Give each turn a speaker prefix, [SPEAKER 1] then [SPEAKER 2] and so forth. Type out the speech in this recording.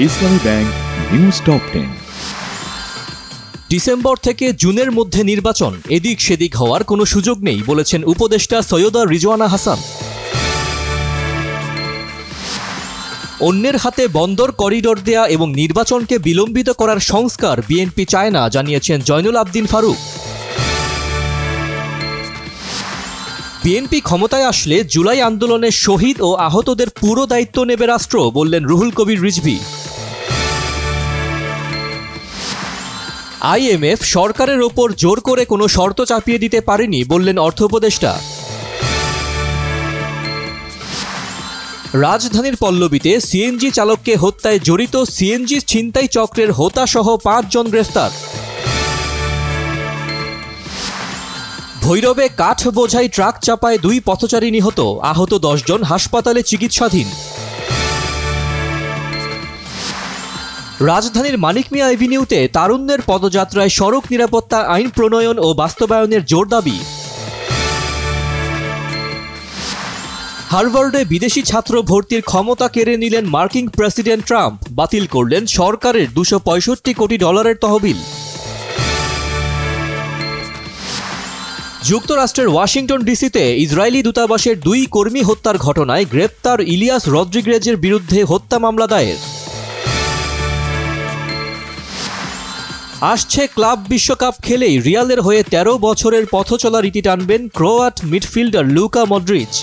[SPEAKER 1] ইসলামী bank news top 10।
[SPEAKER 2] December থেকে জুনের মধ্যে নির্বাচন, এদিক সেদিক হওয়ার কোনো সুযোগ নেই বলেছেন উপদেষ্টা সৈয়দা রিজওয়ানা হাসান। অন্যের হাতে বন্দর করিডোর দেয়া এবং নির্বাচনকে বিলম্বিত করার সংস্কার বিএনপি চায় না জানিয়েছেন জয়নুল আবদিন ফারুক। বিএনপি ক্ষমতায় আসলে জুলাই আন্দোলনের শহীদ ও আহতদের পুরো দায়িত্ব নেবে রাষ্ট্র বললেন রুহুল কবির রিজভী। আইএমএফ সরকারের ওপর জোর করে কোনো শর্ত চাপিয়ে দিতে পারেনি বললেন অর্থ উপদেষ্টা। রাজধানীর পল্লবীতে সিএনজি চালককে হত্যায় জড়িত সিএনজি ছিনতাই চক্রের হোতাসহ 5 জন গ্রেফতার। ভৈরবে কাঠ বোঝাই ট্রাক চাপায় 2 পথচারী নিহত, আহত 10 জন হাসপাতালে চিকিৎসাধীন। রাজধানীর মানিক মিয়া এভিনিউতে তারুণ্যের পদযাত্রায় সড়ক নিরাপত্তা আইন প্রণয়ন ও বাস্তবায়নের জোর দাবি। হার্ভার্ডে বিদেশি ছাত্র ভর্তির ক্ষমতা কেড়ে নিলেন মার্কিন প্রেসিডেন্ট ট্রাম্প, বাতিল করলেন সরকারের $265 কোটি তহবিল। যুক্তরাষ্ট্রের ওয়াশিংটন ডিসিতে ইসরায়েলি দূতাবাসের 2 কর্মী হত্যার ঘটনায় গ্রেপ্তার ইলিয়াস রদ্রিগেজের বিরুদ্ধে হত্যা মামলা দায়ের। আসছে ক্লাব বিশ্বকাপ খেলেই রিয়ালের হয়ে 13 বছরের পথচলা রীতি টানবেন ক্রোয়াট মিডফিল্ডার লুকা মডরিচ।